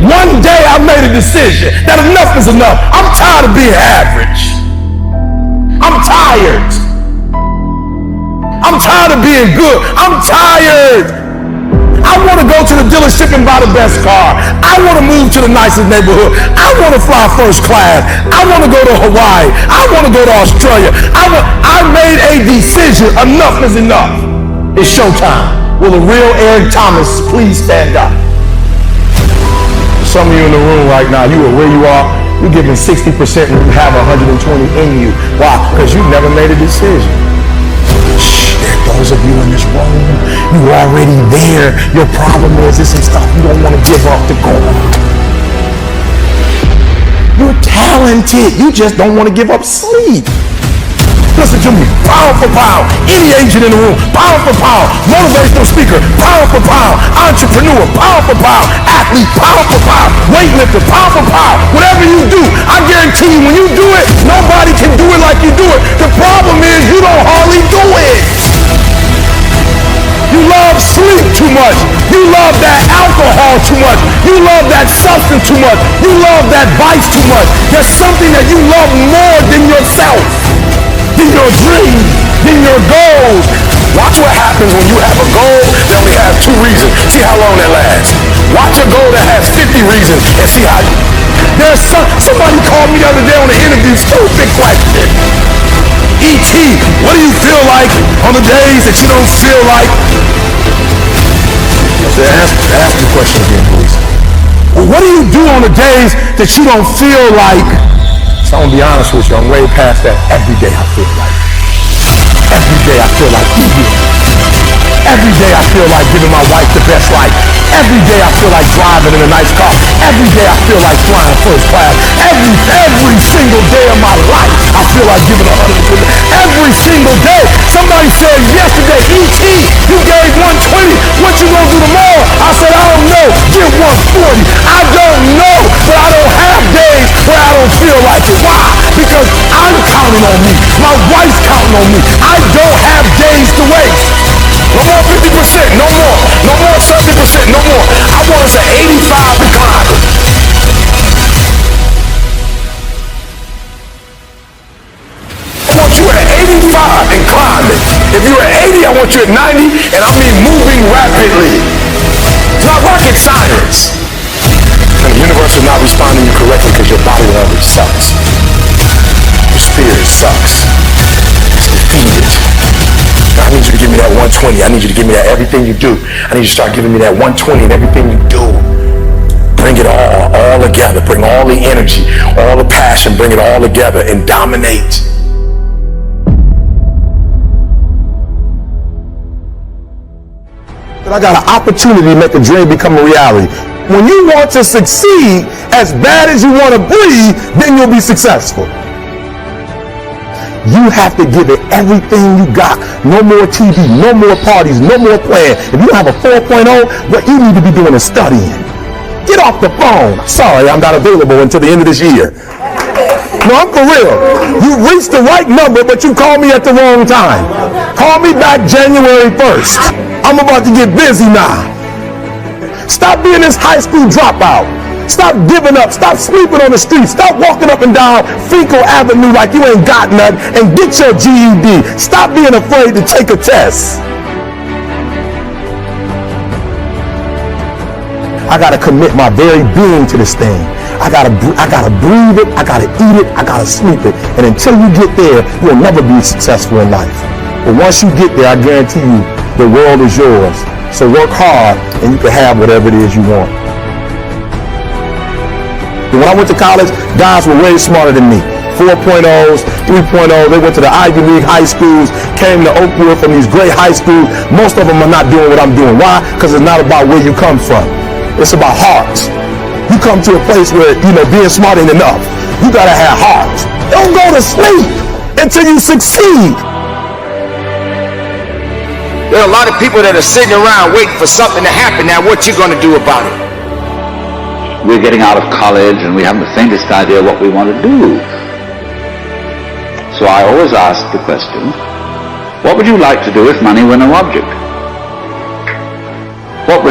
One day I made a decision that enough is enough. I'm tired of being average. I'm tired. I'm tired of being good. I'm tired. I want to go to the dealership and buy the best car. I want to move to the nicest neighborhood. I want to fly first class. I want to go to Hawaii. I want to go to Australia. I made a decision. Enough is enough. It's showtime. Will the real Eric Thomas please stand up? Some of you in the room right now, you are where you are. You're giving 60% and you have 120 in you. Why? Because you never made a decision. Those of you in this room, you already there. Your problem is this is stuff you don't want to give up to go on. You're talented. You just don't want to give up sleep. Listen to me. Pound for pound. Any agent in the room. Pound for pound. Motivational speaker. Pound for pound. Entrepreneur. Pound for pound. Athlete. Pound for pound. Weightlifter. Pound for pound. Whatever you do, I guarantee you when you do it, nobody can do it like you do it. The problem is you don't hardly do it. You love sleep too much. You love that alcohol too much. You love that substance too much. You love that vice too much. There's something that you love more than yourself, than your dreams, than your goals. Watch what happens when you have a goal that only has 2 reasons. See how long that lasts. Watch a goal that has 50 reasons and see how you... Somebody called me the other day on the interview, stupid question. E.T., what do you feel like on the days that you don't feel like? So ask the question again, please. Well, what do you do on the days that you don't feel like? So I'm gonna be honest with you, I'm way past that. Every day I feel like. Every day I feel like eating. Every day I feel like giving my wife the best life. Every day I feel like driving in a nice car. Every day I feel like flying first class. Every single day of my life I feel like giving 100%. Every single day. Somebody said yesterday, E.T., you gave 120. What you gonna do tomorrow? I said, I don't know. Give 140. I don't know, but I don't have days where I don't feel like it. Why? Because I'm counting on me. My wife's counting on me. I don't have days to waste. No more 50%, no more. No more 70%, no more. I want us at 85 and climbing. I want you at 85 and climbing. If you're at 80, I want you at 90, and I mean moving rapidly. It's not rocket science. And the universe is not responding to you correctly because your body language sucks. Your spirit sucks. It's defeated. I need you to give me that 120. I need you to give me that everything you do. I need you to start giving me that 120 and everything you do. Bring it all together. Bring all the energy, all the passion, bring it all together and dominate. I got an opportunity to make a dream become a reality. When you want to succeed as bad as you want to breathe, then you'll be successful. You have to give it everything you got. No more TV, no more parties, no more playing. If you don't have a 4.0, what you need to be doing is studying. Get off the phone. Sorry, I'm not available until the end of this year. No, I'm for real. You reached the right number, but you called me at the wrong time. Call me back January 1st. I'm about to get busy now. Stop being this high school dropout. Stop giving up. Stop sleeping on the street. Stop walking up and down Fecal Avenue like you ain't got nothing, and get your GED. Stop being afraid to take a test. I gotta commit my very being to this thing. I gotta breathe it. I gotta eat it. I gotta sleep it. And until you get there, you'll never be successful in life. But once you get there, I guarantee you, the world is yours. So work hard, and you can have whatever it is you want. When I went to college, guys were way smarter than me. 4.0s, 3.0s, they went to the Ivy League high schools, came to Oakwood from these great high schools. Most of them are not doing what I'm doing. Why? Because it's not about where you come from. It's about hearts. You come to a place where, being smart ain't enough. You gotta have heart. Don't go to sleep until you succeed. There are a lot of people that are sitting around waiting for something to happen. Now, what you gonna do about it? We're getting out of college and we haven't the faintest idea what we want to do. So I always ask the question, what would you like to do if money were no object?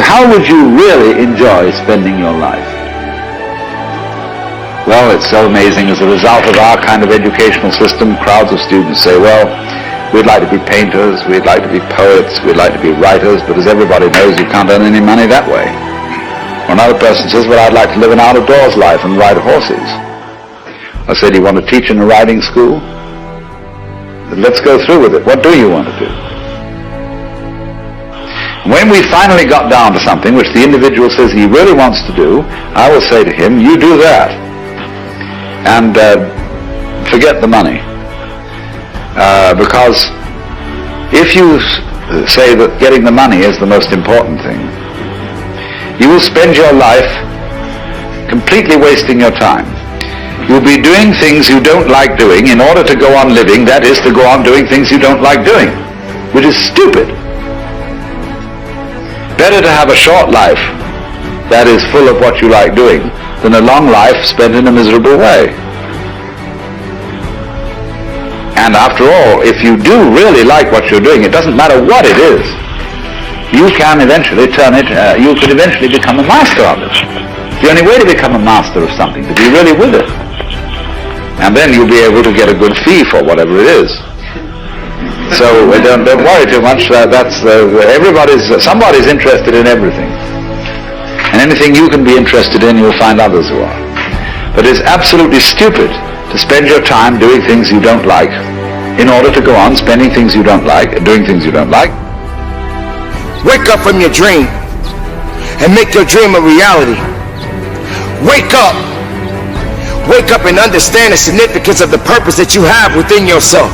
How would you really enjoy spending your life? Well, it's so amazing. As a result of our kind of educational system, crowds of students say, well, we'd like to be painters, we'd like to be poets, we'd like to be writers, but as everybody knows, you can't earn any money that way. Or another person says, well, I'd like to live an out-of-doors life and ride horses. I said, you want to teach in a riding school? Let's go through with it. What do you want to do? When we finally got down to something which the individual says he really wants to do, I will say to him, you do that. And forget the money. Because if you say that getting the money is the most important thing, you will spend your life completely wasting your time. You'll be doing things you don't like doing in order to go on living, that is, to go on doing things you don't like doing, which is stupid. Better to have a short life that is full of what you like doing than a long life spent in a miserable way. And after all, if you do really like what you're doing, it doesn't matter what it is, you can eventually turn it, you could eventually become a master of it. The only way to become a master of something, to be really with it. And then you'll be able to get a good fee for whatever it is. So don't worry too much. Somebody's interested in everything. And anything you can be interested in, you'll find others who are. But it's absolutely stupid to spend your time doing things you don't like in order to go on spending things you don't like, doing things you don't like. Wake up from your dream and make your dream a reality. Wake up. Wake up and understand the significance of the purpose that you have within yourself.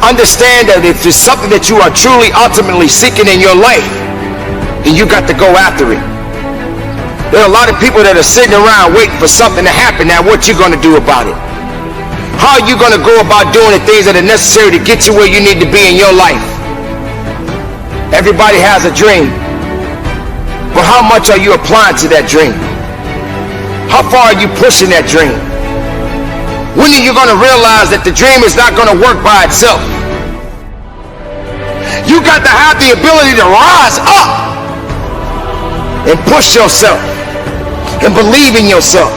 Understand that if it's something that you are truly ultimately seeking in your life, then you got to go after it. There are a lot of people that are sitting around waiting for something to happen. Now what you going to do about it? How are you going to go about doing the things that are necessary to get you where you need to be in your life? Everybody has a dream, but how much are you applying to that dream? How far are you pushing that dream? When are you going to realize that the dream is not going to work by itself? You got to have the ability to rise up and push yourself and believe in yourself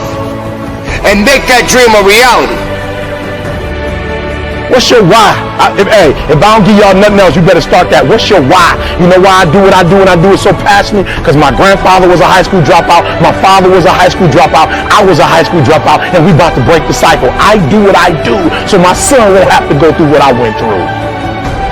and make that dream a reality. What's your why? If I don't give y'all nothing else, you better start that. What's your why? You know why I do what I do and I do it so passionately? Because my grandfather was a high school dropout. My father was a high school dropout. I was a high school dropout. And we about to break the cycle. I do what I do so my son won't have to go through what I went through.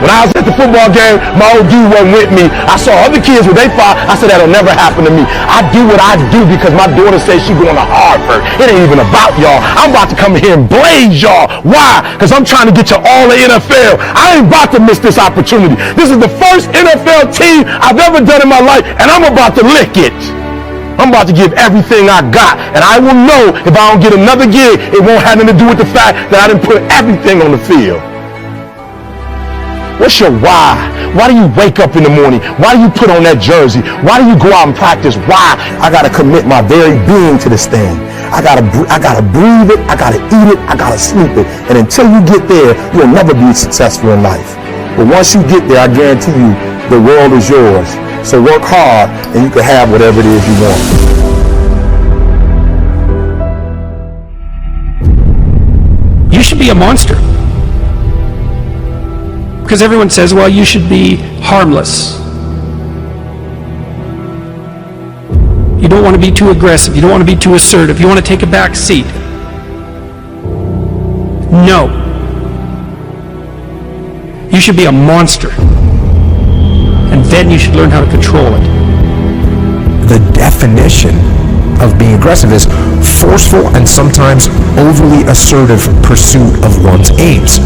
When I was at the football game, my old dude wasn't with me. I saw other kids with they fought. I said, that'll never happen to me. I do what I do because my daughter says she's going to Harvard. It ain't even about y'all. I'm about to come here and blaze y'all. Why? Because I'm trying to get you all the NFL. I ain't about to miss this opportunity. This is the first NFL team I've ever done in my life, and I'm about to lick it. I'm about to give everything I got, and I will know if I don't get another gig, it won't have anything to do with the fact that I didn't put everything on the field. What's your why? Why do you wake up in the morning? Why do you put on that jersey? Why do you go out and practice? Why? I got to commit my very being to this thing. I got to breathe it. I got to eat it. I got to sleep it. And until you get there, you'll never be successful in life. But once you get there, I guarantee you, the world is yours. So work hard and you can have whatever it is you want. You should be a monster. Because everyone says, well, you should be harmless. You don't want to be too aggressive. You don't want to be too assertive. You want to take a back seat. No. You should be a monster. And then you should learn how to control it. The definition of being aggressive is forceful and sometimes overly assertive pursuit of one's aims.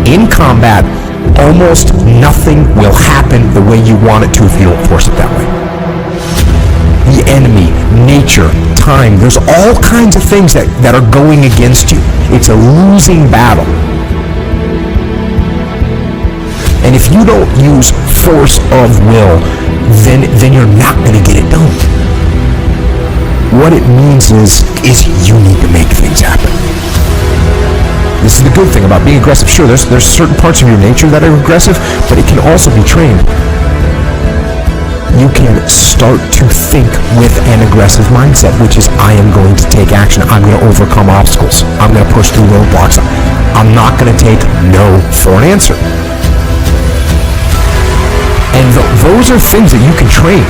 In combat, almost nothing will happen the way you want it to if you don't force it that way. The enemy, nature, time, there's all kinds of things that are going against you. It's a losing battle. And if you don't use force of will, then you're not going to get it done. What it means is you need to make things happen. This is the good thing about being aggressive. Sure, there's certain parts of your nature that are aggressive, but it can also be trained. you can start to think with an aggressive mindset, which is, I am going to take action. I'm going to overcome obstacles. I'm going to push through roadblocks. I'm not going to take no for an answer. And those are things that you can train.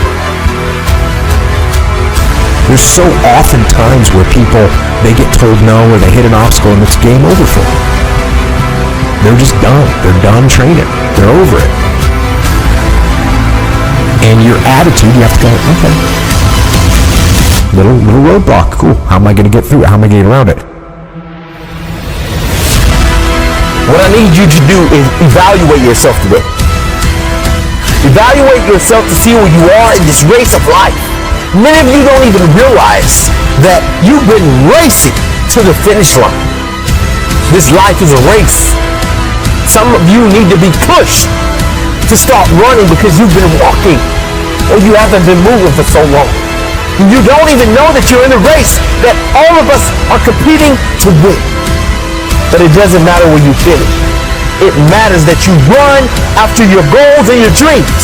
There's so often times where people, they get told no or they hit an obstacle and it's game over for them. They're just done. They're done training. They're over it. And your attitude, you have to go, okay. Little roadblock, cool. How am I going to get through it? How am I going to get around it? What I need you to do is evaluate yourself today. Evaluate yourself to see where you are in this race of life. Many of you don't even realize that you've been racing to the finish line. This life is a race. Some of you need to be pushed to start running because you've been walking or you haven't been moving for so long. You don't even know that you're in a race that all of us are competing to win. But it doesn't matter where you finish. It matters that you run after your goals and your dreams.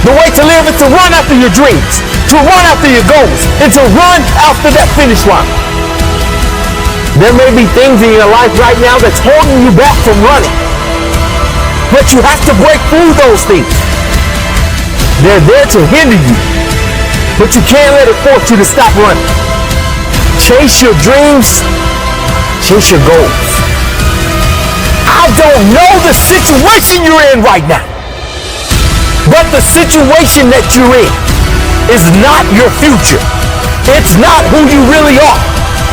The way to live is to run after your dreams, to run after your goals, and to run after that finish line. There may be things in your life right now that's holding you back from running. But you have to break through those things. They're there to hinder you. But you can't let it force you to stop running. Chase your dreams. Chase your goals. I don't know the situation you're in right now. But the situation that you're in is not your future. It's not who you really are.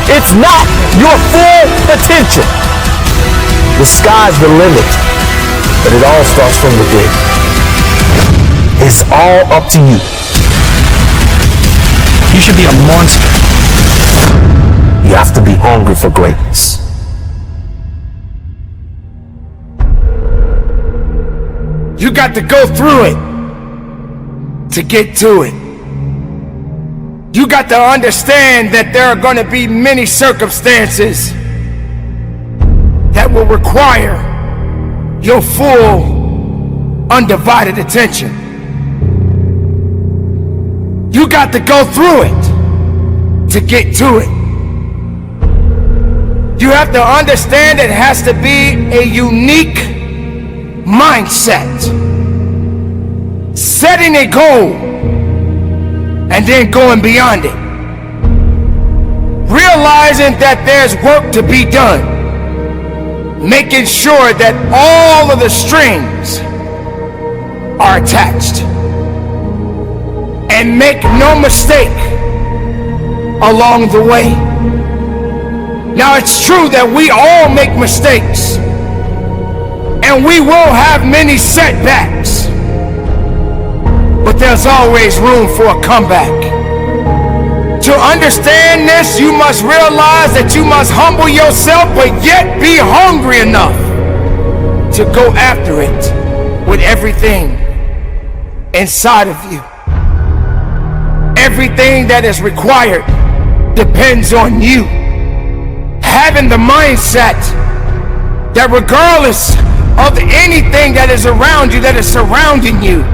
It's not your full potential. The sky's the limit, but it all starts from within. It's all up to you. You should be a monster. You have to be hungry for greatness. You got to go through it to get to it. You got to understand that there are going to be many circumstances that will require your full, undivided attention. You got to go through it to get to it. You have to understand it has to be a unique mindset. Setting a goal and then going beyond it. Realizing that there's work to be done. Making sure that all of the strings are attached. And make no mistake along the way. Now it's true that we all make mistakes. And we will have many setbacks. But there's always room for a comeback. To understand this, you must realize that you must humble yourself, but yet be hungry enough to go after it with everything inside of you. Everything that is required depends on you. Having the mindset that regardless of anything that is around you, that is surrounding you,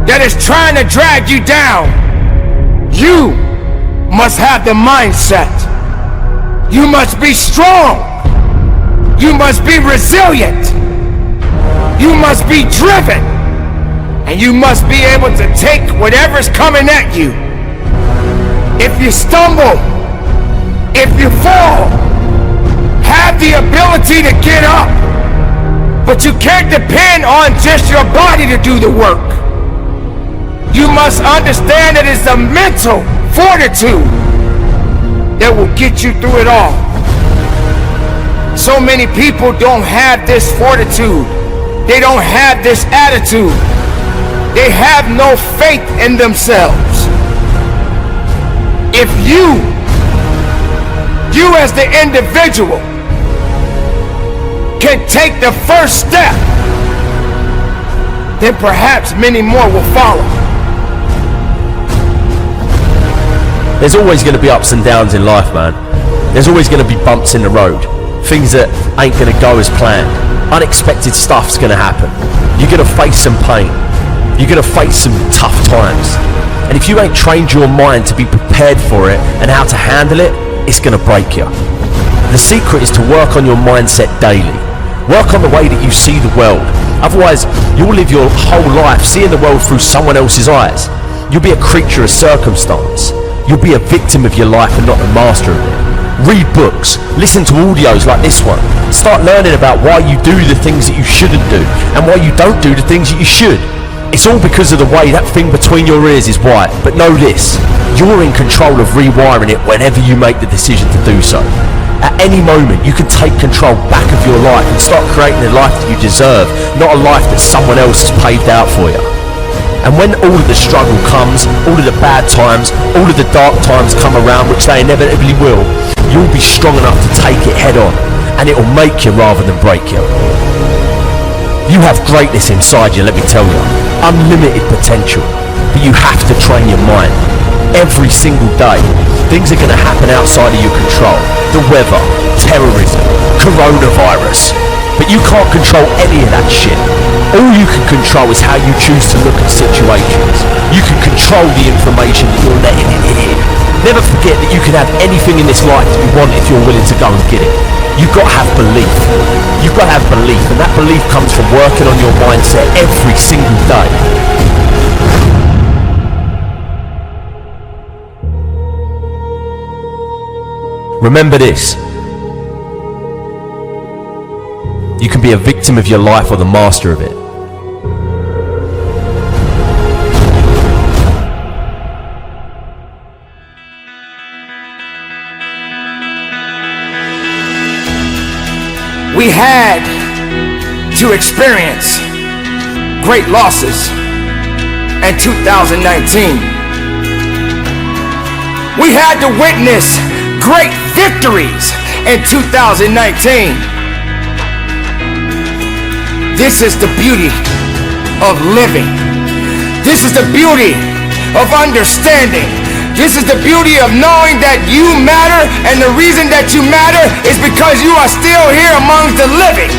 that is trying to drag you down, you must have the mindset. You must be strong. You must be resilient. You must be driven. And you must be able to take whatever's coming at you. If you stumble, if you fall, have the ability to get up. But you can't depend on just your body to do the work. You must understand that it's the mental fortitude that will get you through it all. So many people don't have this fortitude. They don't have this attitude. They have no faith in themselves. If you as the individual can take the first step, then perhaps many more will follow. There's always going to be ups and downs in life, man. There's always going to be bumps in the road. Things that ain't going to go as planned. Unexpected stuff's going to happen. You're going to face some pain. You're going to face some tough times. And if you ain't trained your mind to be prepared for it and how to handle it, it's going to break you. The secret is to work on your mindset daily. Work on the way that you see the world. Otherwise, you'll live your whole life seeing the world through someone else's eyes. You'll be a creature of circumstance. You'll be a victim of your life and not the master of it. Read books, listen to audios like this one. Start learning about why you do the things that you shouldn't do and why you don't do the things that you should. It's all because of the way that thing between your ears is wired. But know this, you're in control of rewiring it whenever you make the decision to do so. At any moment, you can take control back of your life and start creating a life that you deserve, not a life that someone else has paved out for you. And when all of the struggle comes, all of the bad times, all of the dark times come around, which they inevitably will, you'll be strong enough to take it head on, and it will make you rather than break you. You have greatness inside you, let me tell you. Unlimited potential. But you have to train your mind. Every single day, things are going to happen outside of your control. The weather, terrorism, coronavirus. But you can't control any of that shit. All you can control is how you choose to look at situations. You can control the information that you're letting in. Never forget that you can have anything in this life that you want if you're willing to go and get it. You've got to have belief. You've got to have belief, and that belief comes from working on your mindset every single day. Remember this. You can be a victim of your life or the master of it. We had to experience great losses in 2019. We had to witness great victories in 2019. This is the beauty of living. This is the beauty of understanding. This is the beauty of knowing that you matter, and the reason that you matter is because you are still here among the living.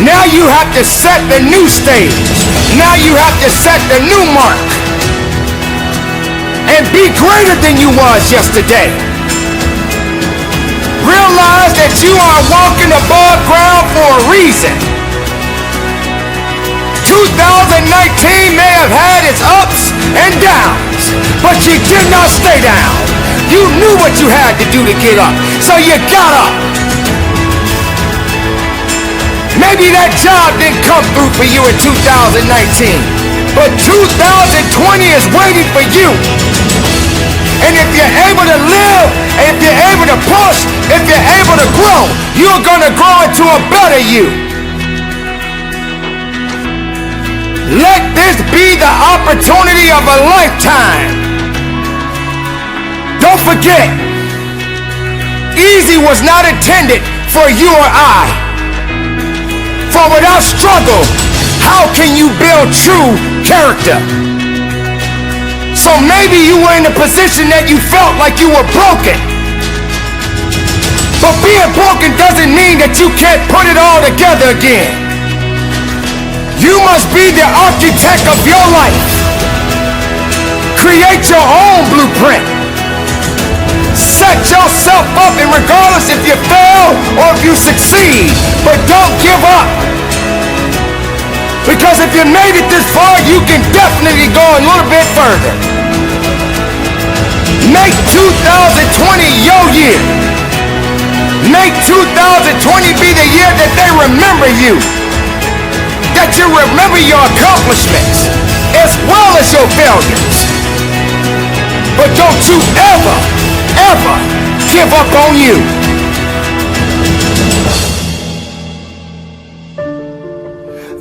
Now you have to set the new stage. Now you have to set the new mark and be greater than you was yesterday. Realize that you are walking above ground for a reason. 2019 may have had its ups and downs, but you did not stay down. You knew what you had to do to get up, so you got up. Maybe that job didn't come through for you in 2019, but 2020 is waiting for you. And if you're able to live, and if you're able to push, if you're able to grow, you're gonna grow into a better you. Let this be the opportunity of a lifetime. Don't forget, easy was not intended for you or I. For without struggle, how can you build true character? So maybe you were in a position that you felt like you were broken. But being broken doesn't mean that you can't put it all together again. You must be the architect of your life. Create your own blueprint. Set yourself up, and regardless if you fail or if you succeed, but don't give up. Because if you made it this far, you can definitely go a little bit further. Make 2020 your year. Make 2020 be the year that they remember you. That you remember your accomplishments as well as your failures. But don't you ever, ever give up on you.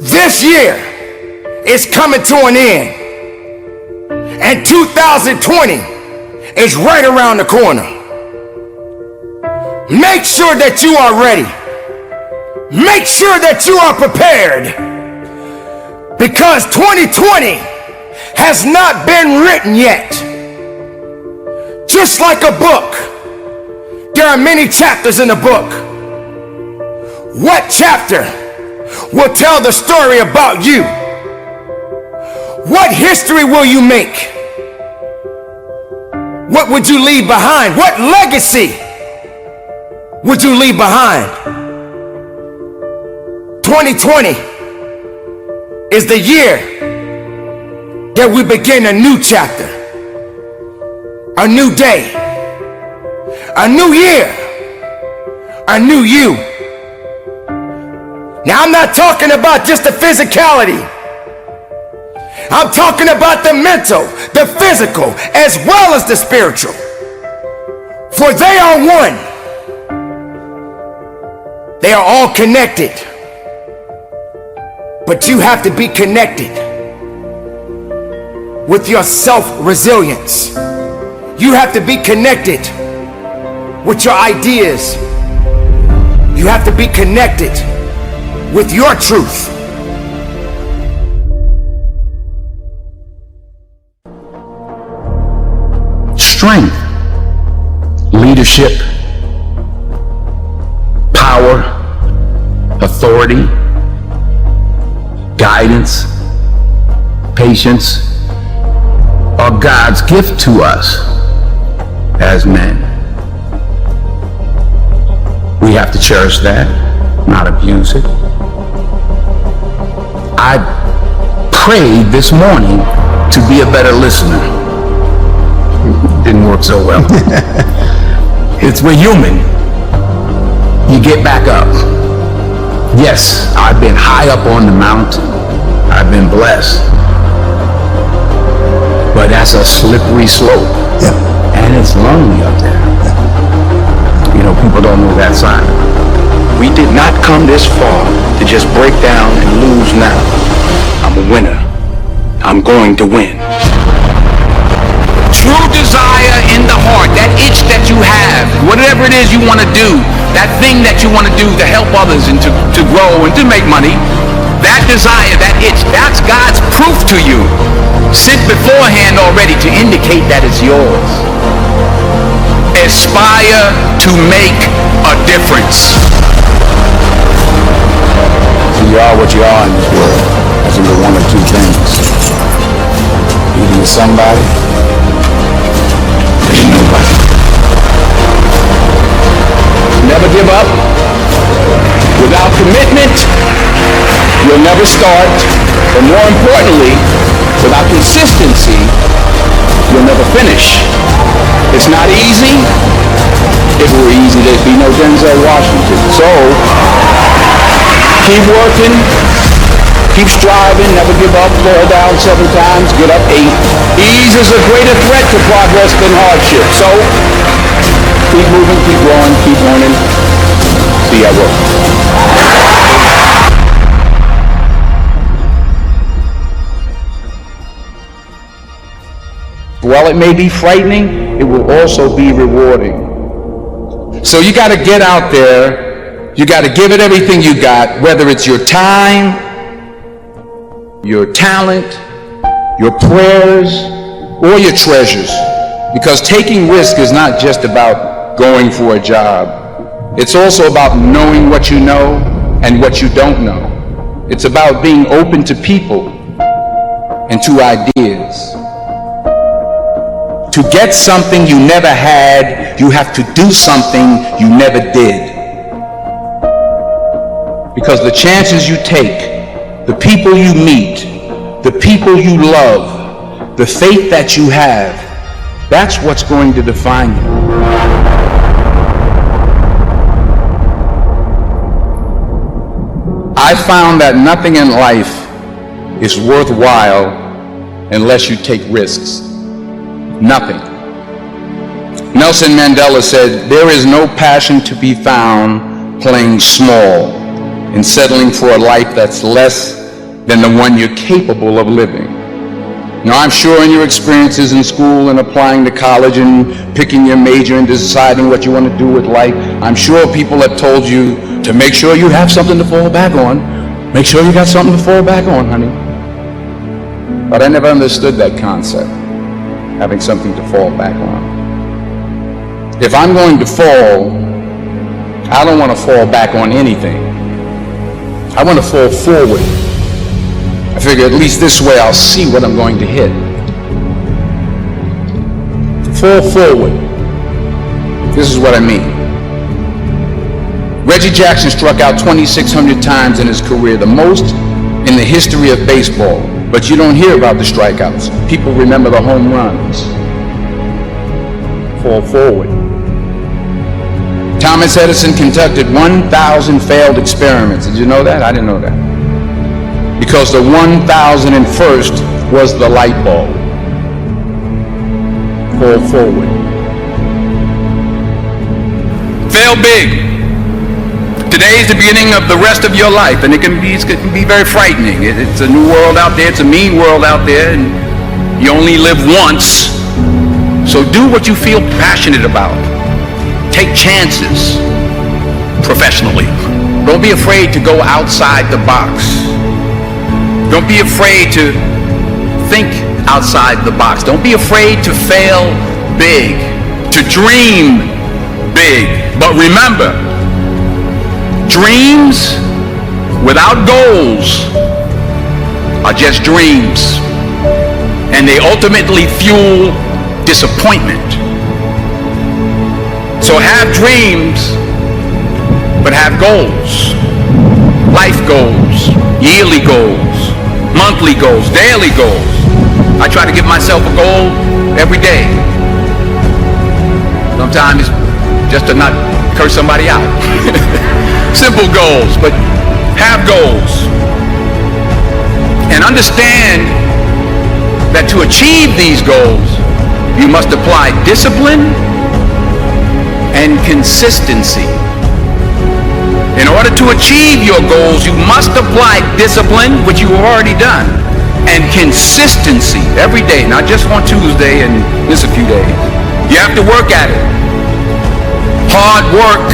This year is coming to an end, and 2020 is right around the corner. Make sure that you are ready. Make sure that you are prepared. Because 2020 has not been written yet. Just like a book, there are many chapters in a book. What chapter will tell the story about you? What history will you make? What would you leave behind? What legacy would you leave behind? 2020 is the year that we begin a new chapter, a new day, a new year, a new you. Now, I'm not talking about just the physicality. I'm talking about the mental, the physical, as well as the spiritual. For they are one. They are all connected. But you have to be connected with your self-resilience. You have to be connected with your ideas. You have to be connected with your truth. Strength, leadership, power, authority, guidance, patience are God's gift to us as men. We have to cherish that, not abuse it. I prayed this morning to be a better listener. Didn't work so well. We're human. You get back up. Yes, I've been high up on the mountain. I've been blessed. But that's a slippery slope. Yeah. And it's lonely up there. You know, people don't know that side. We did not come this far to just break down and lose now. I'm a winner. I'm going to win. True desire in the heart, that itch that you have, whatever it is you want to do, that thing that you want to do to help others and to grow and to make money, that desire, that itch, that's God's proof to you, sent beforehand already to indicate that it's yours. Aspire to make a difference. So you are what you are in this world. That's either one of two things. Either you're somebody, or you're nobody. Never give up. Without commitment, you'll never start. But more importantly, without consistency, you'll never finish. It's not easy. If it were easy, there'd be no Denzel Washington. So, keep working, keep striving, never give up, fall down 7 times, get up 8. Ease is a greater threat to progress than hardship. So, keep moving, keep growing, keep learning. See you at work. While it may be frightening, it will also be rewarding. So you got to get out there, you got to give it everything you got, whether it's your time, your talent, your prayers, or your treasures. Because taking risk is not just about going for a job. It's also about knowing what you know and what you don't know. It's about being open to people and to ideas. To get something you never had, you have to do something you never did. Because the chances you take, the people you meet, the people you love, the faith that you have, that's what's going to define you. I found that nothing in life is worthwhile unless you take risks. Nothing. Nelson Mandela said, "There is no passion to be found playing small and settling for a life that's less than the one you're capable of living." Now, I'm sure in your experiences in school and applying to college and picking your major and deciding what you want to do with life, I'm sure people have told you to make sure you have something to fall back on. Make sure you got something to fall back on, honey. But I never understood that concept. Having something to fall back on. If I'm going to fall, I don't want to fall back on anything. I want to fall forward. If figure at least this way I'll see what I'm going to hit. Fall forward. This is what I mean. Reggie Jackson struck out 2,600 times in his career, the most in the history of baseball. But you don't hear about the strikeouts. People remember the home runs. Fall forward. Thomas Edison conducted 1,000 failed experiments. Did you know that? I didn't know that. Because the 1,001st was the light bulb. Fall forward. Fail big. Today is the beginning of the rest of your life, and it can be very frightening. It's a new world out there. It's a mean world out there, and you only live once. So do what you feel passionate about. Take chances professionally. Don't be afraid to go outside the box. Don't be afraid to think outside the box. Don't be afraid to fail big, to dream big. But remember, dreams without goals are just dreams, and they ultimately fuel disappointment. So have dreams, but have goals. Life goals, yearly goals, monthly goals, daily goals. I try to give myself a goal every day. Sometimes just to not curse somebody out. Simple goals, but have goals. And understand that to achieve these goals, you must apply discipline and consistency. In order to achieve your goals, you must apply discipline, which you have already done, and consistency every day, not just on Tuesday and miss a few days. You have to work at it. Hard work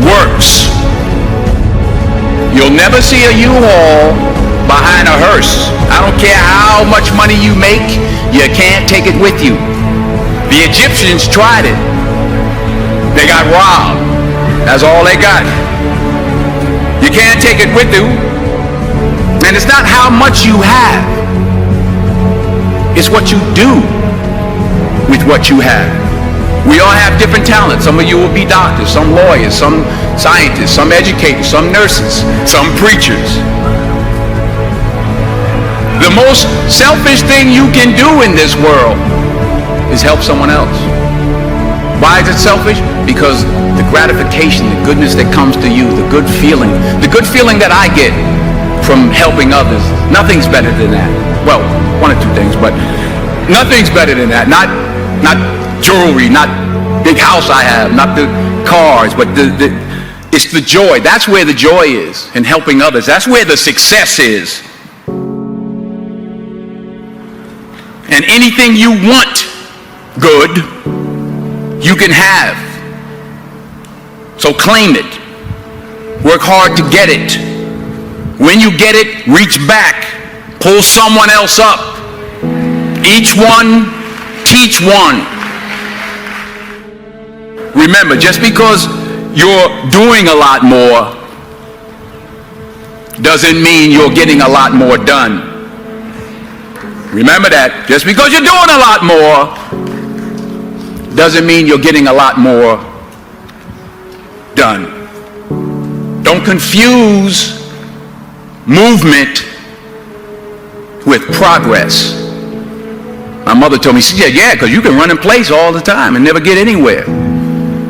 works. You'll never see a U-Haul behind a hearse. I don't care how much money you make, you can't take it with you. The Egyptians tried it. They got robbed. That's all they got. You can't take it with you. And it's not how much you have. It's what you do with what you have. We all have different talents. Some of you will be doctors, some lawyers, some scientists, some educators, some nurses, some preachers. The most selfish thing you can do in this world is help someone else. Why is it selfish? Because the gratification, the goodness that comes to you, the good feeling that I get from helping others, nothing's better than that. Well, one or two things, but nothing's better than that. Not jewelry, not big house I have, not the cars, but it's the joy. That's where the joy is, in helping others. That's where the success is. And anything you want good, you can have. So claim it. Work hard to get it. When you get it, reach back. Pull someone else up. Each one, teach one. Remember, just because you're doing a lot more doesn't mean you're getting a lot more done. Remember that. Just because you're doing a lot more doesn't mean you're getting a lot more done. Don't confuse movement with progress. My mother told me, she said, yeah, because you can run in place all the time and never get anywhere.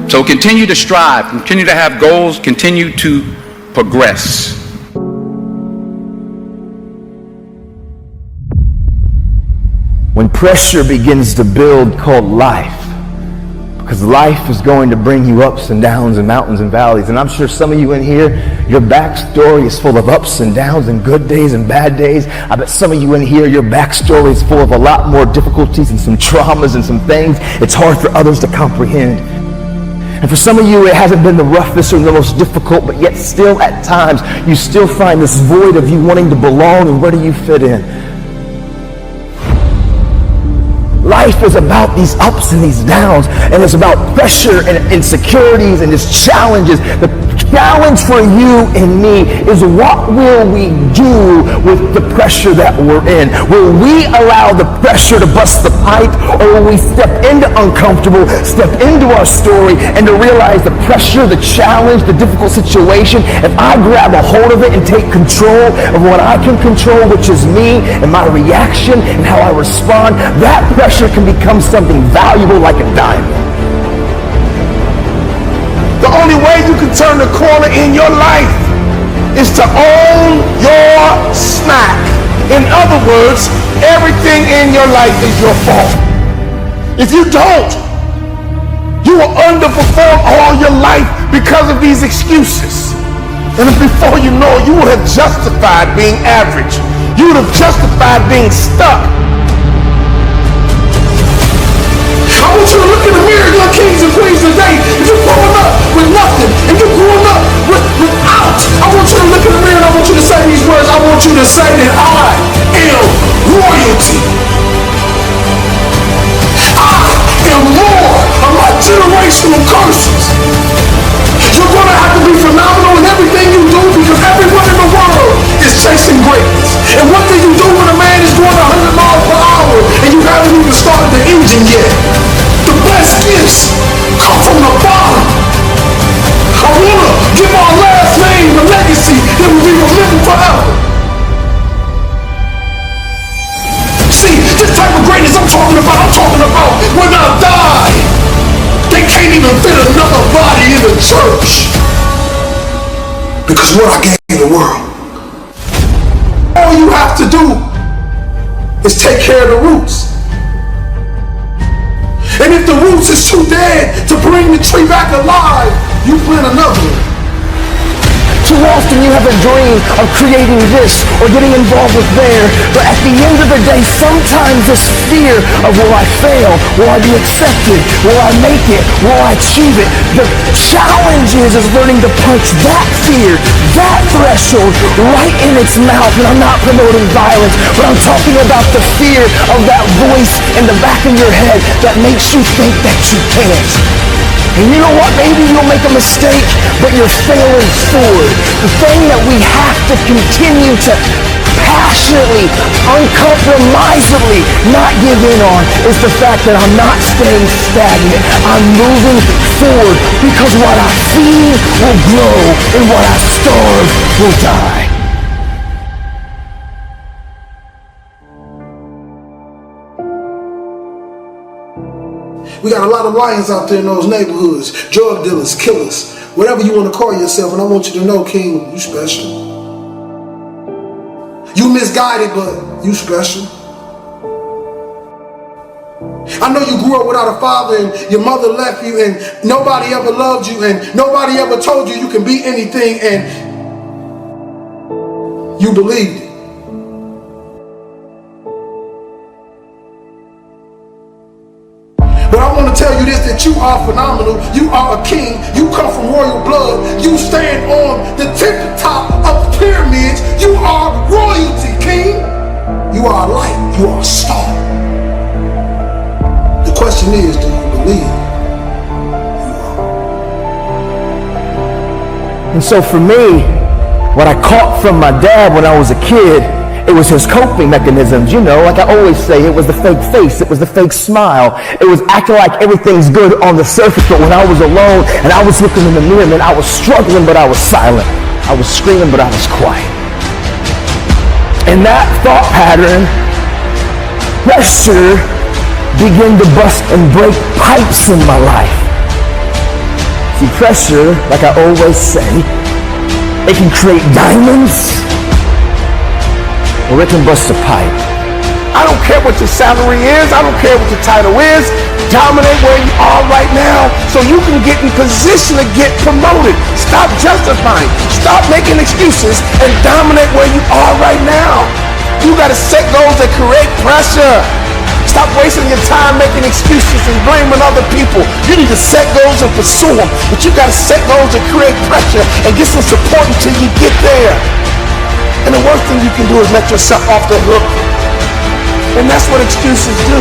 So continue to strive, continue to have goals, continue to progress. When pressure begins to build called life, because life is going to bring you ups and downs and mountains and valleys. And I'm sure some of you in here, your backstory is full of ups and downs and good days and bad days. I bet some of you in here, your backstory is full of a lot more difficulties and some traumas and some things it's hard for others to comprehend. And for some of you, it hasn't been the roughest or the most difficult, but yet still at times, you still find this void of you wanting to belong and where do you fit in? Life is about these ups and these downs, and it's about pressure and insecurities and these challenges. The challenge for you and me is, what will we do with the pressure that we're in? Will we allow the pressure to bust the pipe, or will we step into uncomfortable, step into our story, and to realize the pressure, the challenge, the difficult situation, if I grab a hold of it and take control of what I can control, which is me and my reaction and how I respond, that pressure can become something valuable like a diamond. The only way you can turn the corner in your life is to own your smack. In other words, everything in your life is your fault. If you don't, you will underperform all your life because of these excuses. And before you know it, you would have justified being average. You would have justified being stuck. I want you to look in the mirror, young kings and queens, today. If you're growing up with nothing and you're growing up without, I want you to look in the mirror and I want you to say these words. I want you to say that I am royalty. I am more of my generational curses. You're going to have to be phenomenal in everything you do, because everyone in the world is chasing greatness. And what do you do when a man is going 100 miles per hour and you haven't even started the engine yet? The best gifts come from the bottom. I want to give our last name a legacy that will be remembered forever. See, this type of greatness I'm talking about when I die, they can't even fit another body in the church, because what I gave the world. All you have to do is take care of the roots. And if the roots is too dead to bring the tree back alive, you plant another one. Too often you have a dream of creating this or getting involved with there, but at the end of the day, sometimes this fear of, will I fail? Will I be accepted? Will I make it? Will I achieve it? The challenge is learning to punch that fear, that threshold right in its mouth. And I'm not promoting violence, but I'm talking about the fear of that voice in the back of your head that makes you think that you can't. And you know what? Maybe you'll make a mistake, but you're failing forward. The thing that we have to continue to passionately, uncompromisingly not give in on is the fact that I'm not staying stagnant. I'm moving forward, because what I feed will grow and what I starve will die. We got a lot of lions out there in those neighborhoods, drug dealers, killers, whatever you want to call yourself. And I want you to know, King, you special. You misguided, but you special. I know you grew up without a father and your mother left you and nobody ever loved you and nobody ever told you you can be anything, and you believed it. But I want to tell you this, that you are phenomenal. You are a king. You come from royal blood. You stand on the tip-top of the pyramids. You are royalty, king. You are a light. You are a star. The question is, do you believe you are? And so for me, what I caught from my dad when I was a kid, it was his coping mechanisms. You know, like I always say, it was the fake face, it was the fake smile, it was acting like everything's good on the surface, but when I was alone and I was looking in the mirror, man, I was struggling, but I was silent. I was screaming, but I was quiet. And that thought pattern, pressure, began to bust and break pipes in my life. See, pressure, like I always say, it can create diamonds, or it can bust a pipe. I don't care what your salary is. I don't care what your title is. Dominate where you are right now so you can get in position to get promoted. Stop justifying. Stop making excuses and dominate where you are right now. You got to set goals that create pressure. Stop wasting your time making excuses and blaming other people. You need to set goals and pursue them. But you got to set goals that create pressure and get some support until you get there. And the worst thing you can do is let yourself off the hook. And that's what excuses do.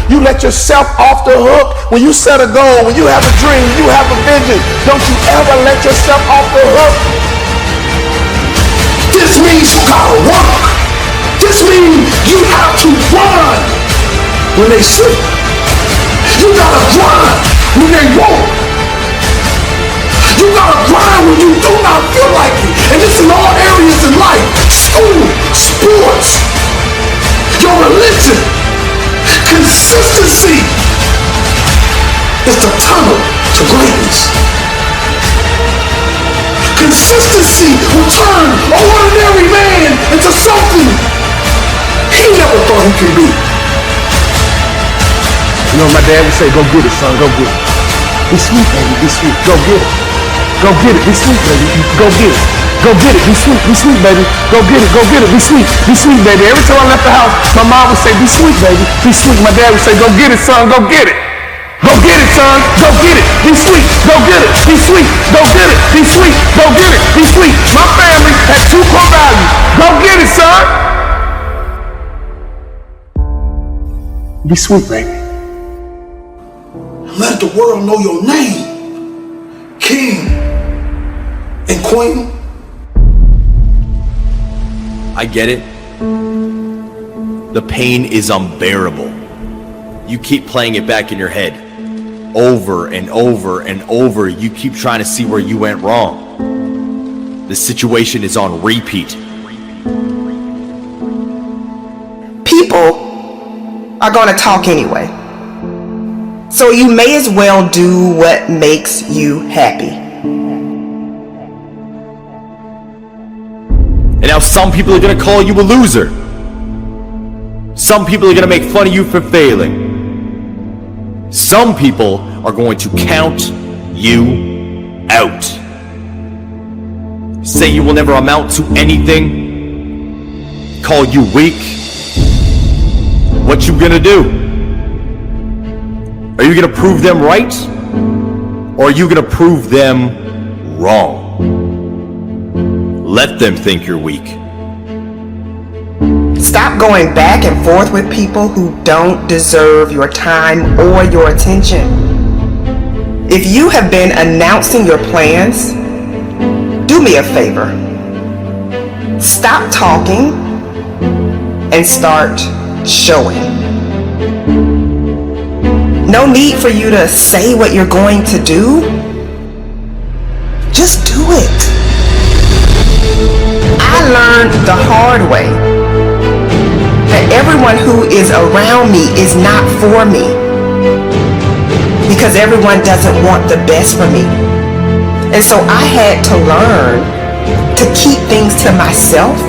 You let yourself off the hook when you set a goal, when you have a dream, when you have a vision. Don't you ever let yourself off the hook. This means you gotta work. This means you have to grind when they sleep. You gotta grind when they won't. You gotta grind when you do not feel like it. And this in all areas in life. School, sports, your religion. Consistency is the tunnel to greatness. Consistency will turn an ordinary man into something he never thought he could be. You know, my dad would say, go get it, son, go get it. Be sweet, baby, be sweet, go get it. Go get it, be sweet, baby, go get it. Go get it, be sweet, baby. Go get it, be sweet, baby. Every time I left the house, my mom would say, be sweet, baby, be sweet. My dad would say, go get it, son, go get it. Go get it, son, go get it, be sweet, go get it, be sweet, go get it, be sweet, go get it, be sweet. My family has 2 core values. Go get it, son. Be sweet, baby. Let the world know your name, king and queen. I get it. The pain is unbearable. You keep playing it back in your head. Over and over and over, you keep trying to see where you went wrong. The situation is on repeat. People are going to talk anyway. So you may as well do what makes you happy. And now some people are going to call you a loser. Some people are going to make fun of you for failing. Some people are going to count you out. Say you will never amount to anything. Call you weak. What you going to do? Are you going to prove them right? Or are you going to prove them wrong? Let them think you're weak. Stop going back and forth with people who don't deserve your time or your attention. If you have been announcing your plans, do me a favor. Stop talking and start showing. No need for you to say what you're going to do. Just do it. I learned the hard way that everyone who is around me is not for me, because everyone doesn't want the best for me. And so I had to learn to keep things to myself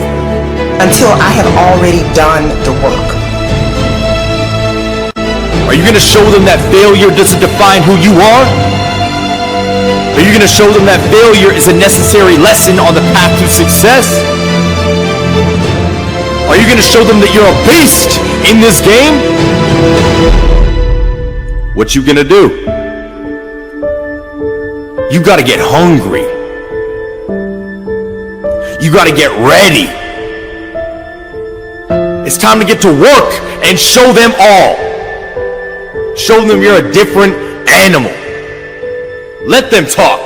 until I have already done the work. Are you going to show them that failure doesn't define who you are? Are you going to show them that failure is a necessary lesson on the path to success? Are you going to show them that you're a beast in this game? What you going to do? You got to get hungry. You got to get ready. It's time to get to work and show them all. Show them you're a different animal. Let them talk.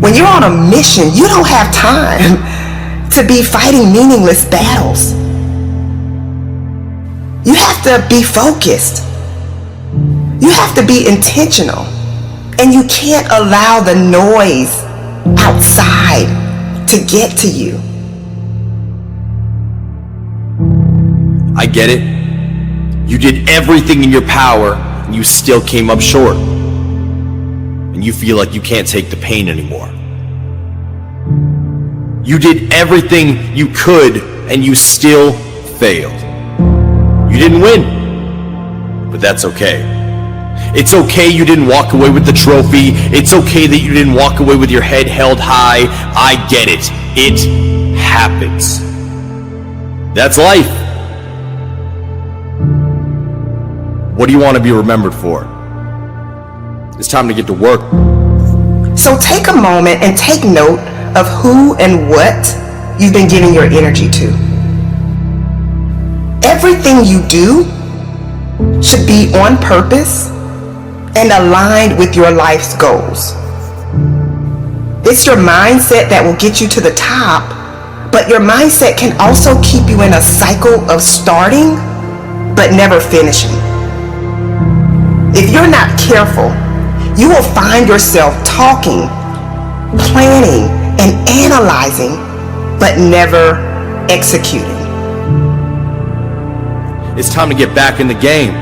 When you're on a mission, you don't have time to be fighting meaningless battles. You have to be focused. You have to be intentional. And you can't allow the noise outside to get to you. I get it. You did everything in your power and you still came up short. And you feel like you can't take the pain anymore. You did everything you could and you still failed. You didn't win, but that's okay. It's okay you didn't walk away with the trophy. It's okay that you didn't walk away with your head held high. I get it. It happens. That's life. What do you want to be remembered for? It's time to get to work. So take a moment and take note of who and what you've been giving your energy to. Everything you do should be on purpose and aligned with your life's goals. It's your mindset that will get you to the top, but your mindset can also keep you in a cycle of starting but never finishing. If you're not careful, you will find yourself talking, planning, and analyzing, but never executing. It's time to get back in the game.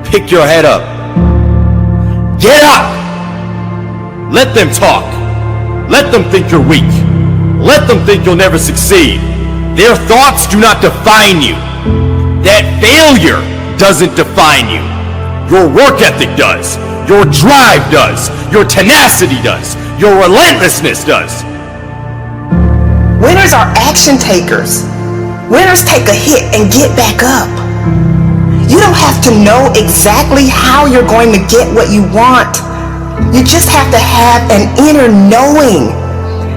Pick your head up. Get up! Let them talk. Let them think you're weak. Let them think you'll never succeed. Their thoughts do not define you. That failure doesn't define you. Your work ethic does. Your drive does. Your tenacity does. Your relentlessness does. Winners are action takers. Winners take a hit and get back up. You don't have to know exactly how you're going to get what you want. You just have to have an inner knowing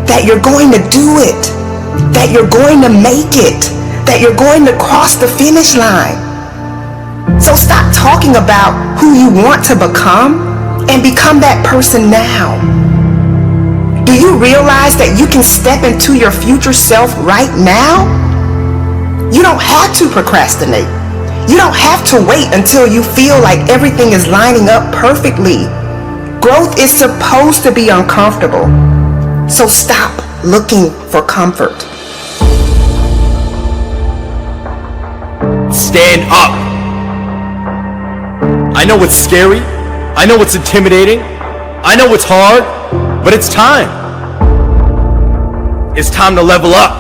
that you're going to do it, that you're going to make it, that you're going to cross the finish line. So stop talking about who you want to become and become that person now. Do you realize that you can step into your future self right now? You don't have to procrastinate. You don't have to wait until you feel like everything is lining up perfectly. Growth is supposed to be uncomfortable. So stop looking for comfort. Stand up. I know it's scary. I know it's intimidating. I know it's hard, but it's time. It's time to level up.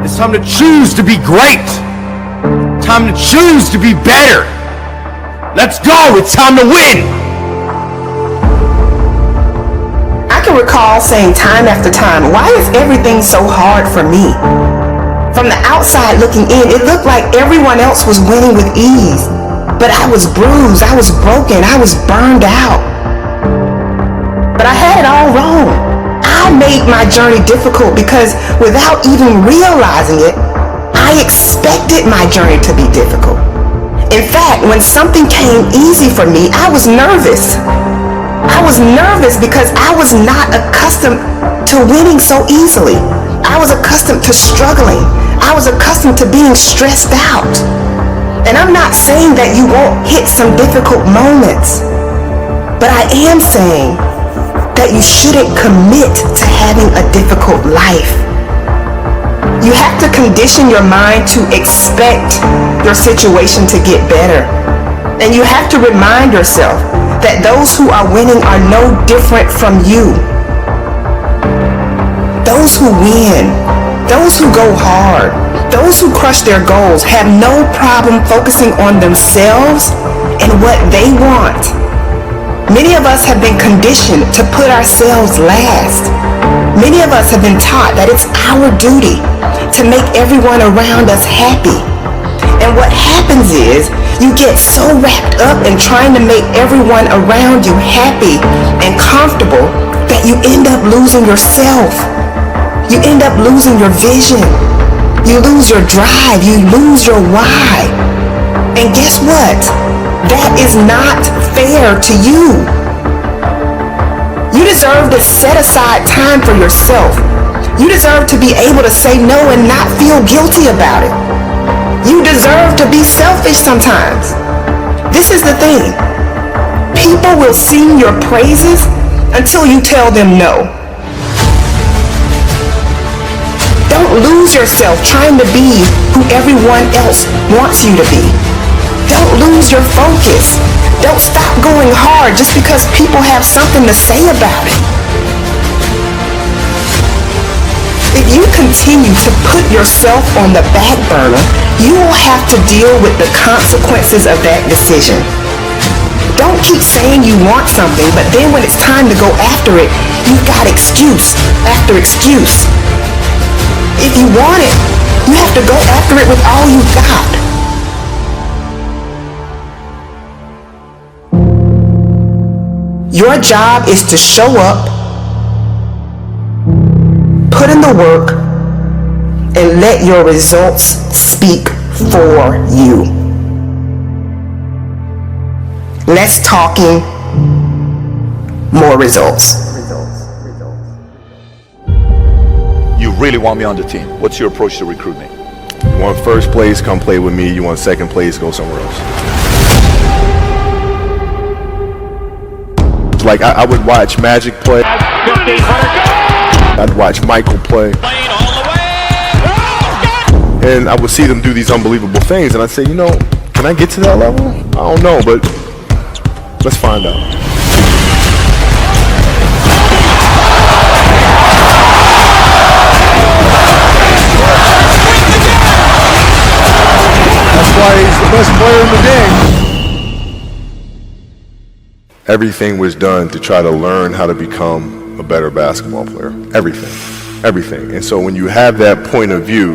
It's time to choose to be great. Time to choose to be better. Let's go. It's time to win. I can recall saying time after time, why is everything so hard for me? From the outside looking in, it looked like everyone else was winning with ease. But I was bruised, I was broken, I was burned out. But I had it all wrong. I made my journey difficult because without even realizing it, I expected my journey to be difficult. In fact, when something came easy for me, I was nervous. I was nervous because I was not accustomed to winning so easily. I was accustomed to struggling. I was accustomed to being stressed out. And I'm not saying that you won't hit some difficult moments, but I am saying that you shouldn't commit to having a difficult life. You have to condition your mind to expect your situation to get better. And you have to remind yourself that those who are winning are no different from you. Those who win, those who go hard, those who crush their goals have no problem focusing on themselves and what they want. Many of us have been conditioned to put ourselves last. Many of us have been taught that it's our duty to make everyone around us happy. And what happens is you get so wrapped up in trying to make everyone around you happy and comfortable that you end up losing yourself. You end up losing your vision. You lose your drive. You lose your why. And guess what? That is not fair to you. You deserve to set aside time for yourself. You deserve to be able to say no and not feel guilty about it. You deserve to be selfish sometimes. This is the thing. People will sing your praises until you tell them no. Don't lose yourself trying to be who everyone else wants you to be. Don't lose your focus. Don't stop going hard just because people have something to say about it. If you continue to put yourself on the back burner, you will have to deal with the consequences of that decision. Don't keep saying you want something, but then when it's time to go after it, you've got excuse after excuse. If you want it, you have to go after it with all you've got. Your job is to show up, put in the work, and let your results speak for you. Less talking, more results. You really want me on the team. What's your approach to recruitment? You want first place, come play with me. You want second place, go somewhere else. Like I would watch Magic play. I'd watch Michael play. And I would see them do these unbelievable things, and I'd say, you know, can I get to that level? I don't know, but let's find out. That's why he's the best player in the game. Everything was done to try to learn how to become a better basketball player. Everything. And so when you have that point of view,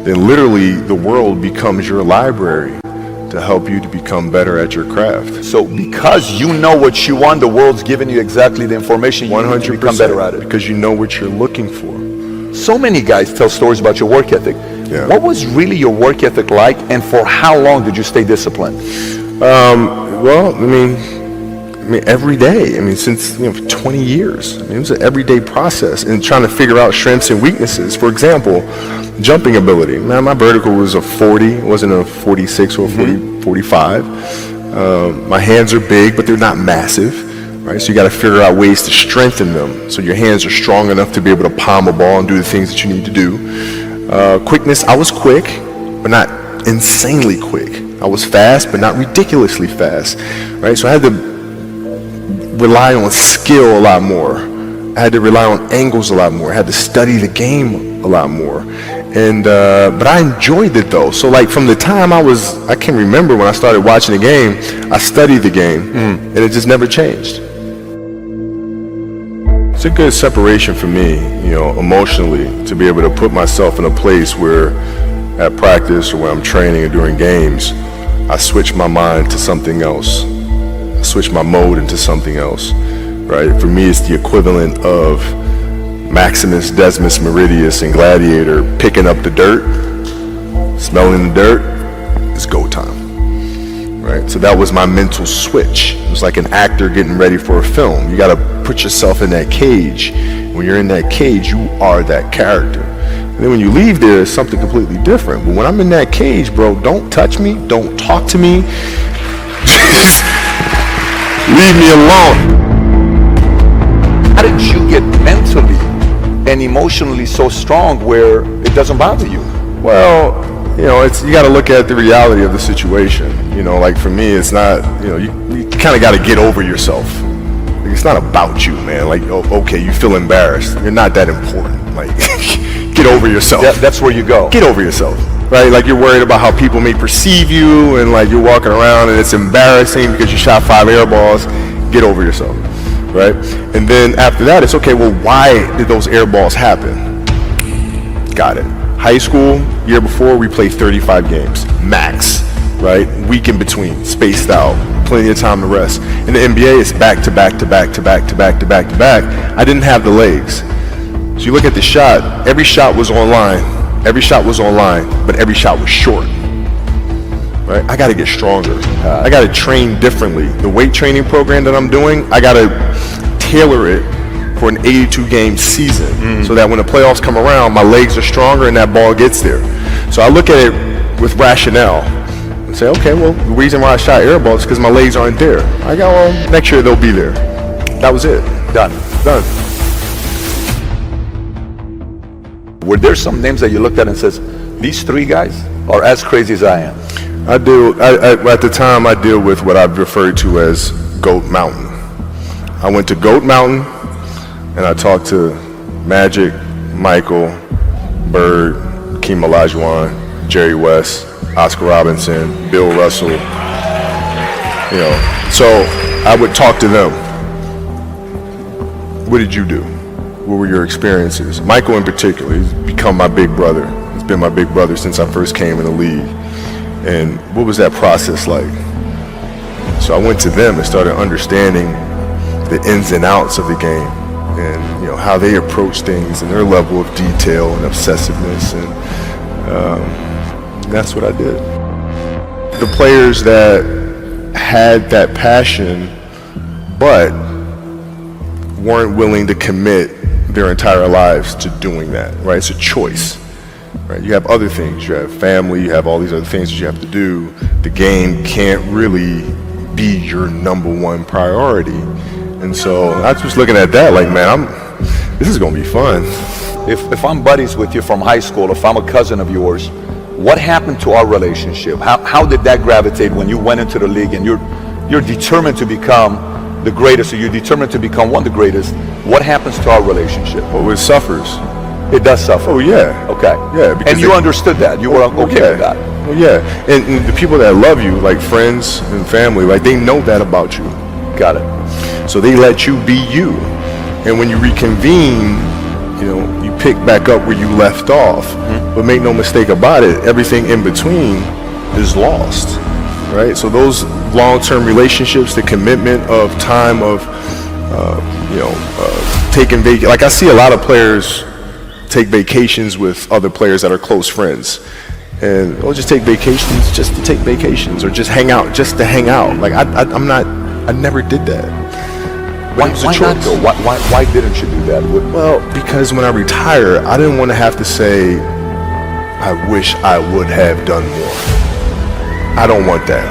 then literally the world becomes your library to help you to become better at your craft. So because you know what you want, the world's giving you exactly the information you need to become better at it. Because you know what you're looking for. So many guys tell stories about your work ethic. Yeah. What was really your work ethic like, and for how long did you stay disciplined? Well, I mean, every day. I mean, since, for 20 years. I mean, it was an everyday process in trying to figure out strengths and weaknesses. For example, jumping ability. Man, my vertical was a 40. It wasn't a 46 or a 45. My hands are big, but they're not massive. Right? So you got to figure out ways to strengthen them so your hands are strong enough to be able to palm a ball and do the things that you need to do. Quickness, I was quick, but not insanely quick. I was fast, but not ridiculously fast. Right? So I had to rely on skill a lot more. I had to rely on angles a lot more. I had to study the game a lot more. And but I enjoyed it though. So like from the time I can remember when I started watching the game, I studied the game and it just never changed. It's a good separation for me, emotionally, to be able to put myself in a place where at practice or when I'm training or during games, I switch my mind to something else. Switch my mode into something else, right? For me, it's the equivalent of Maximus, Decimus, Meridius, and Gladiator picking up the dirt, smelling the dirt. It's go time, right? So that was my mental switch. It was like an actor getting ready for a film. You got to put yourself in that cage. When you're in that cage, you are that character. And then when you leave there, it's something completely different. But when I'm in that cage, bro, don't touch me, don't talk to me. Just leave me alone. How did you get mentally and emotionally so strong where it doesn't bother you? Well, you got to look at the reality of the situation. Like for me, it's not, you kind of got to get over yourself. Like, it's not about you, man. Like, okay, you feel embarrassed. You're not that important. Like, get over yourself. That's where you go. Get over yourself. Right, like you're worried about how people may perceive you, and like you're walking around and it's embarrassing because you shot 5 air balls. Get over yourself, right? And then after that, it's okay. Well, why did those air balls happen? Got it. High school, year before, we played 35 games max, right? Week in between, spaced out, plenty of time to rest. In the NBA, it's back to back to back to back to back to back to back. I didn't have the legs, so you look at the shot. Every shot was online. Every shot was online, but every shot was short. Right? I got to get stronger. I got to train differently. The weight training program that I'm doing, I got to tailor it for an 82-game season so that when the playoffs come around, my legs are stronger and that ball gets there. So I look at it with rationale and say, okay, well, the reason why I shot air balls is because my legs aren't there. I go, well, next year they'll be there. That was it. Done. Were there some names that you looked at and says, these 3 guys are as crazy as I am? At the time, I deal with what I've referred to as Goat Mountain. I went to Goat Mountain and I talked to Magic, Michael, Bird, Hakeem Olajuwon, Jerry West, Oscar Robinson, Bill Russell. So I would talk to them. What did you do? What were your experiences? Michael in particular, he's become my big brother. He's been my big brother since I first came in the league. And what was that process like? So I went to them and started understanding the ins and outs of the game, and how they approach things and their level of detail and obsessiveness, and that's what I did. The players that had that passion but weren't willing to commit their entire lives to doing that, right? It's a choice, right? You have other things, you have family, you have all these other things that you have to do. The game can't really be your number one priority. And so I was looking at that like, man, this is gonna be fun. If I'm buddies with you from high school, if I'm a cousin of yours, what happened to our relationship? How did that gravitate when you went into the league and you're determined to become the greatest, or you're determined to become one of the greatest? What happens to our relationship? Oh, it suffers. It does suffer. Oh yeah. Okay. Yeah. And you understood that. You were okay with that. Well, yeah. And the people that love you, like friends and family, like they know that about you. Got it. So they let you be you. And when you reconvene, you pick back up where you left off. Mm-hmm. But make no mistake about it, everything in between is lost, right? So those long-term relationships, the commitment of time of, taking like I see a lot of players take vacations with other players that are close friends. And they'll just take vacations just to take vacations, or just hang out just to hang out. Like I never did that. Why not though? Why didn't you do that? Well, because when I retire, I didn't want to have to say, I wish I would have done more. I don't want that.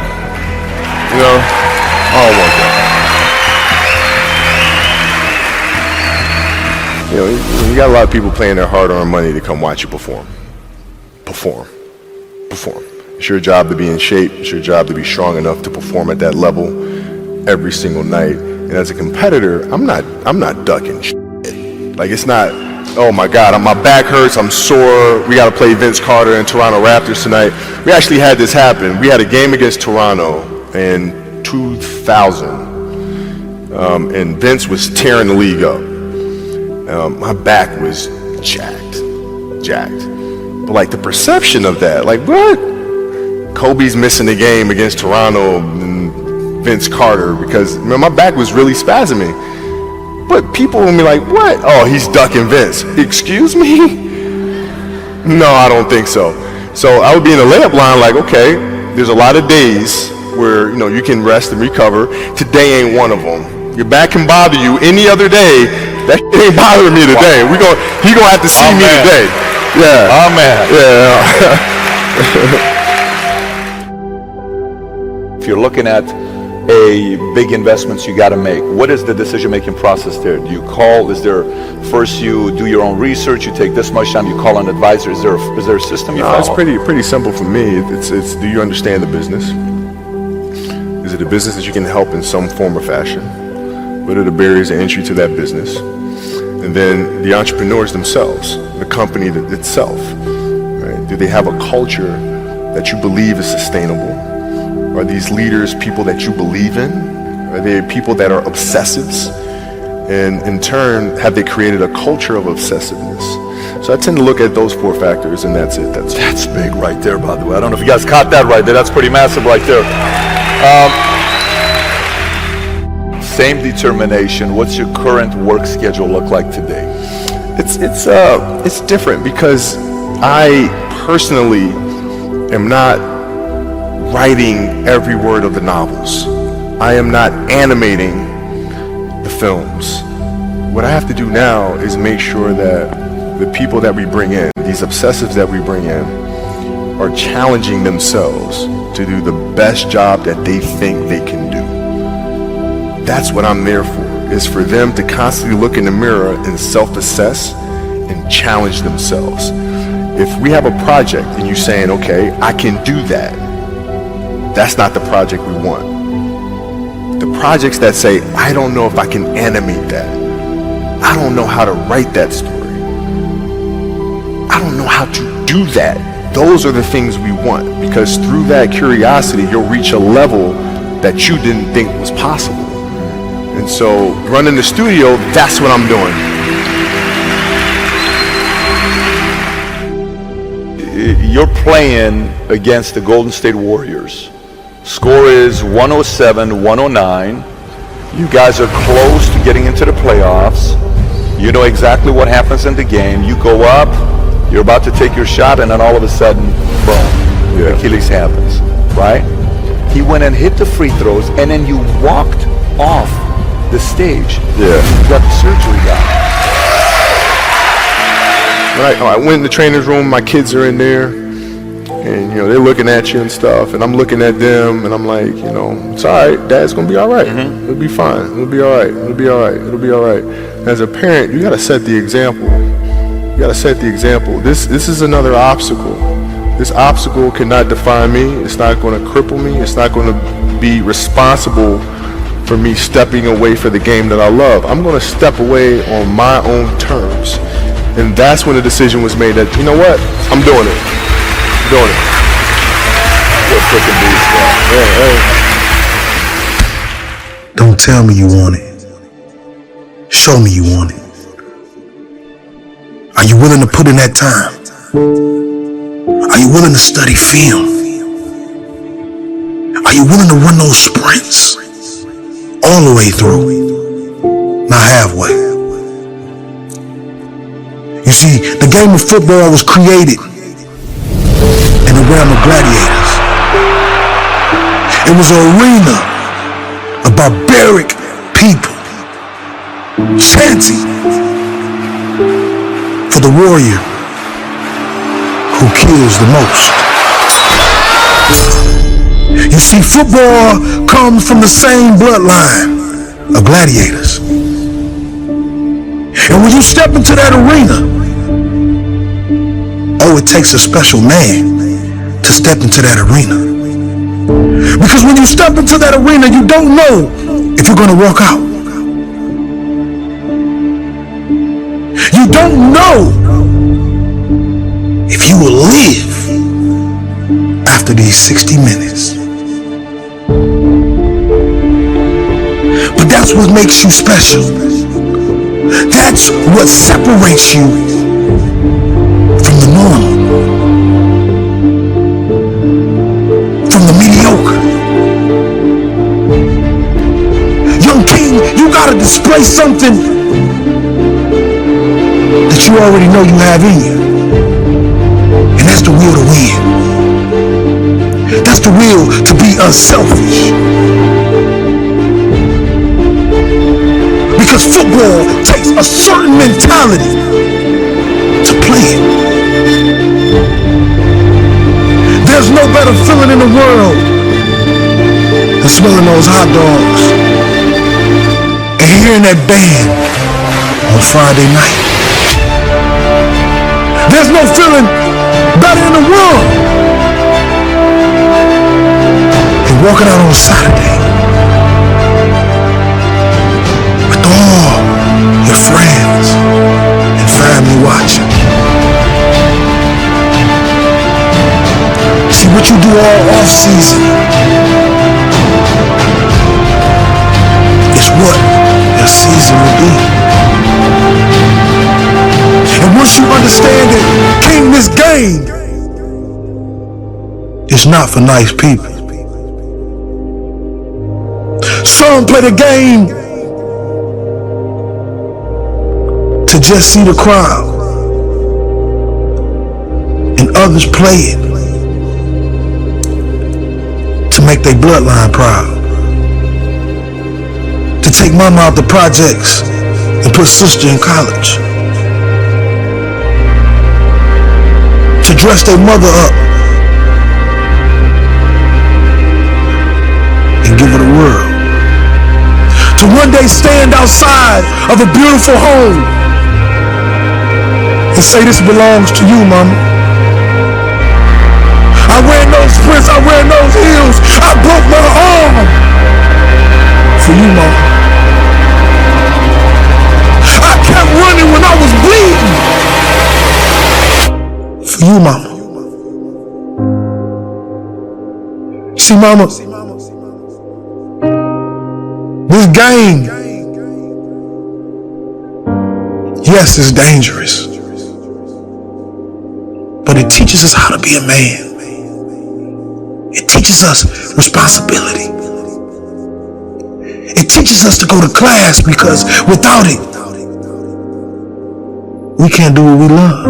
I don't want that. You got a lot of people paying their hard-earned money to come watch you perform. It's your job to be in shape. It's your job to be strong enough to perform at that level every single night. And as a competitor, I'm not ducking shit. Like, it's not, oh my God, my back hurts, I'm sore, we got to play Vince Carter and Toronto Raptors tonight. We actually had this happen. We had a game against Toronto in 2000, and Vince was tearing the league up. My back was jacked. But like the perception of that, like what? Kobe's missing the game against Toronto and Vince Carter because my back was really spasming. But people will be like, what? Oh, he's ducking Vince. Excuse me? No, I don't think so. So I would be in the layup line like, okay, there's a lot of days where you can rest and recover. Today ain't one of them. Your back can bother you any other day. That ain't bothering me today. He gonna have to see me today. Yeah. Oh man. Yeah. If you're looking at big investments you got to make, what is the decision-making process there? Do you call? Is there first you do your own research? You take this much time. You call an advisor. Is there a system you follow? It's pretty simple for me. It's do you understand the business? Is it a business that you can help in some form or fashion? What are the barriers of entry to that business? And then the entrepreneurs themselves, the company itself, right? Do they have a culture that you believe is sustainable? Are these leaders people that you believe in? Are they people that are obsessives? And in turn, have they created a culture of obsessiveness? So I tend to look at those 4 factors, and that's it. That's big right there, by the way. I don't know if you guys caught that right there. That's pretty massive right there. Same determination. What's your current work schedule look like today? It's different because I personally am not writing every word of the novels. I am not animating the films. What I have to do now is make sure that the people that we bring in, these obsessives that we bring in, are challenging themselves to do the best job that they think they can do. That's what I'm there for, is for them to constantly look in the mirror and self-assess and challenge themselves. If we have a project and you're saying, okay, I can do that, that's not the project we want. The projects that say, I don't know if I can animate that. I don't know how to write that story. I don't know how to do that. Those are the things we want, because through that curiosity, you'll reach a level that you didn't think was possible. And so running the studio, that's what I'm doing. You're playing against the Golden State Warriors. Score is 107-109. You guys are close to getting into the playoffs. You know exactly what happens in the game. You go up, you're about to take your shot, and then all of a sudden, boom, Achilles happens, right? He went and hit the free throws, and then you walked off the stage. Yeah. You got the surgery done. I went in the trainer's room, my kids are in there, and they're looking at you and stuff, and I'm looking at them, and I'm like, it's all right, Dad's gonna be all right. It'll be fine. It'll be all right. It'll be all right. It'll be all right. As a parent, you gotta set the example. You gotta set the example. This is another obstacle. This obstacle cannot define me. It's not gonna cripple me. It's not gonna be responsible for me stepping away for the game that I love. I'm gonna step away on my own terms. And that's when the decision was made that, you know what, I'm doing it. I'm doing it. You're a freaking beast, man. Don't tell me you want it. Show me you want it. Are you willing to put in that time? Are you willing to study film? Are you willing to run those sprints all the way through, not halfway? You see, the game of football was created in the realm of gladiators. It was an arena of barbaric people chanting for the warrior who kills the most. You see, football comes from the same bloodline of gladiators. And when you step into that arena, it takes a special man to step into that arena. Because when you step into that arena, you don't know if you're going to walk out. You don't know if you will live after these 60 minutes. But that's what makes you special. That's what separates you from the normal, from the mediocre. Young king, you gotta display something that you already know you have in you. And that's the will to win. That's the will to be unselfish. Because football takes a certain mentality to play it. There's no better feeling in the world than smelling those hot dogs and hearing that band on Friday night. There's no feeling better in the world than walking out on Saturday with all your friends and family watching. See, what you do all off season is what your season will be. And once you understand that, King, this game is not for nice people. Some play the game to just see the crowd, and others play it to make their bloodline proud. To take mama out the projects and put sister in college. To dress their mother up and give her the world. To one day stand outside of a beautiful home and say, this belongs to you, mama. I wear those sprints, I wear those heels, I broke my arm for you, mama. I kept running when I was bleeding for you, mama. See, mama, this game, yes, it's dangerous, but it teaches us how to be a man. It teaches us responsibility. It teaches us to go to class because without it, we can't do what we love.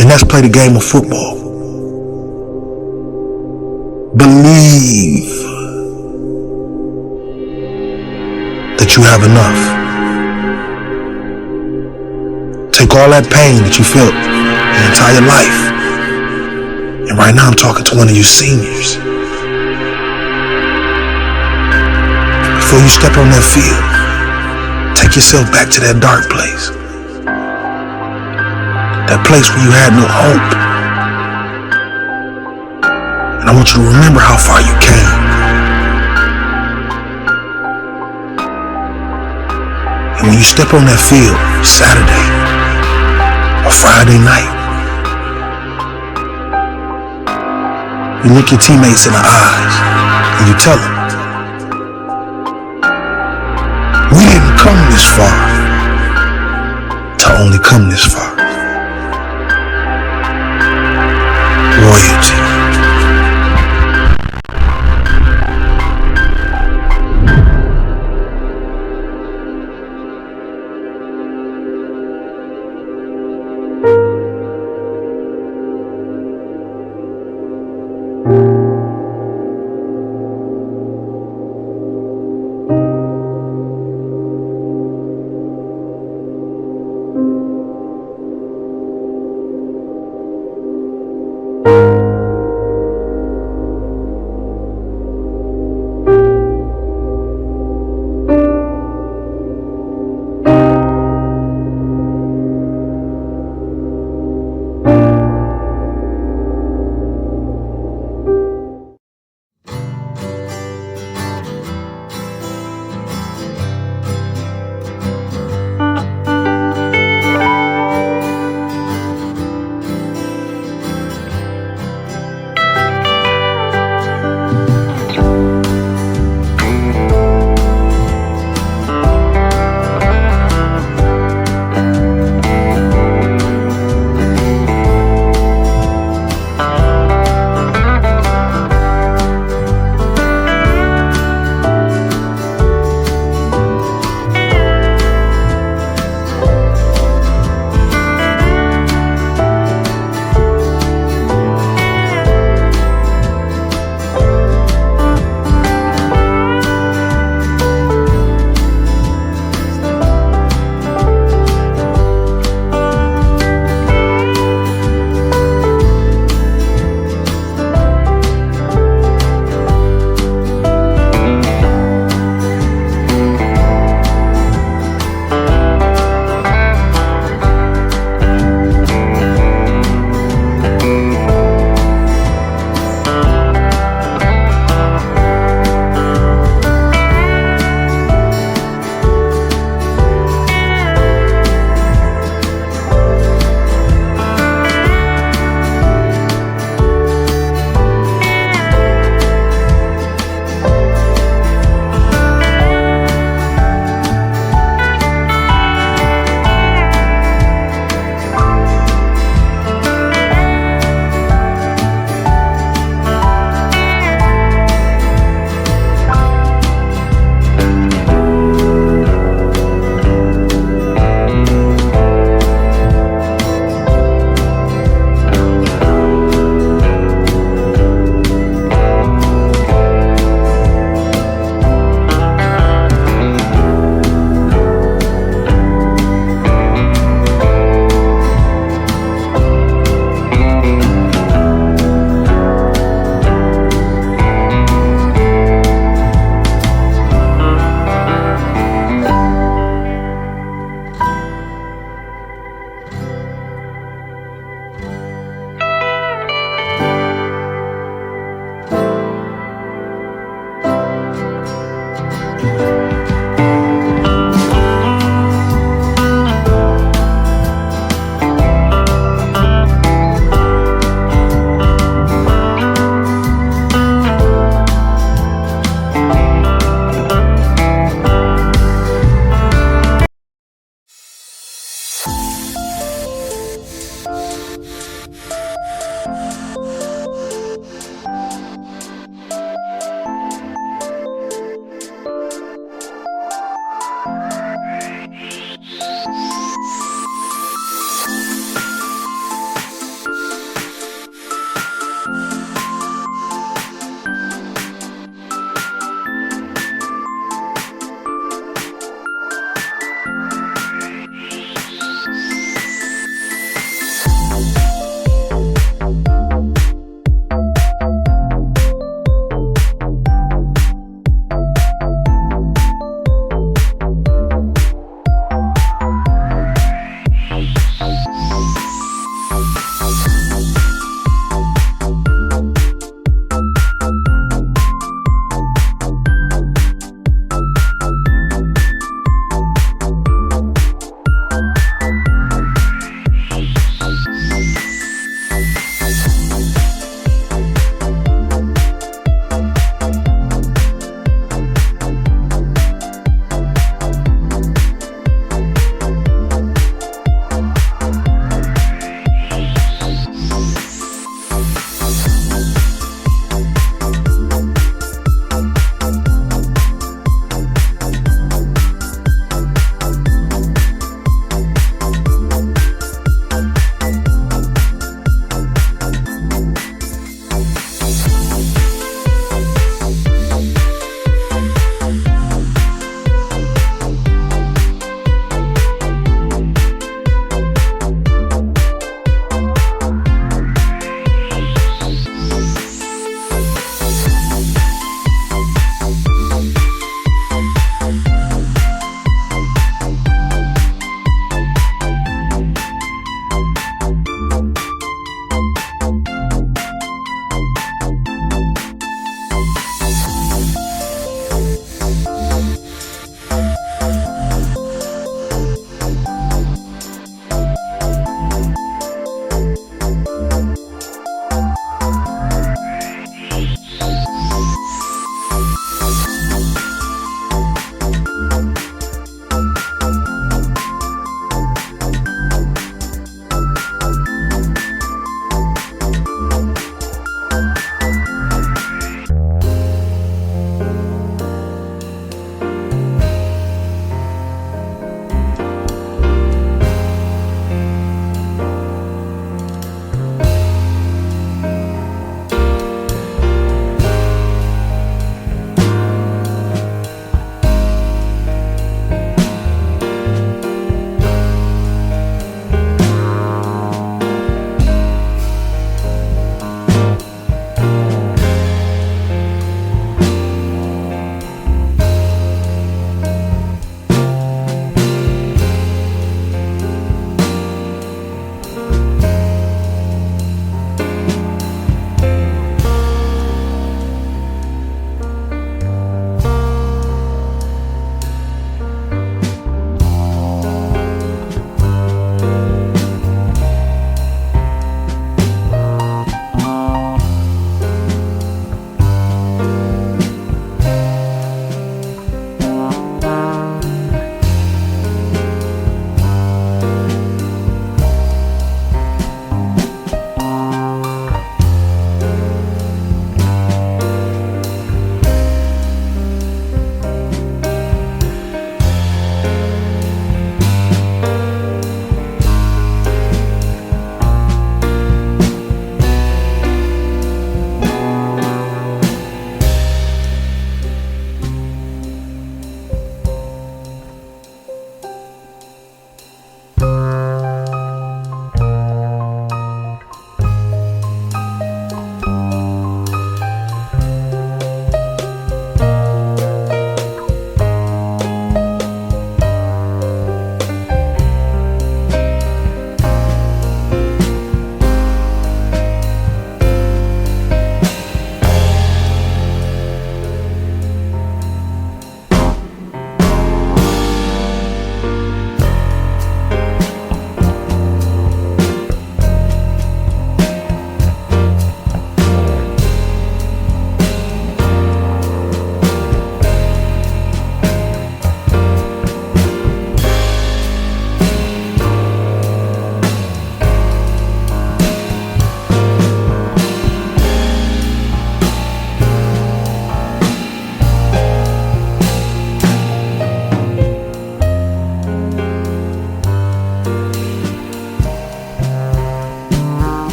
And that's play the game of football. Believe that you have enough. Take all that pain that you felt your entire life. And right now I'm talking to one of you seniors. Before you step on that field, take yourself back to that dark place. That place where you had no hope. And I want you to remember how far you came. And when you step on that field, Saturday or Friday night, you look your teammates in the eyes and you tell them, we didn't come this far to only come this far. Royalty.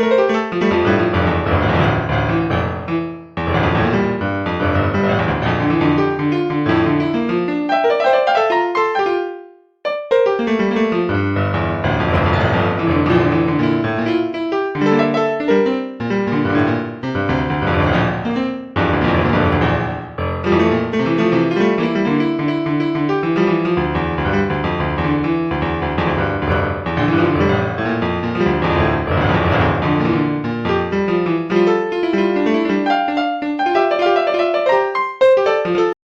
you.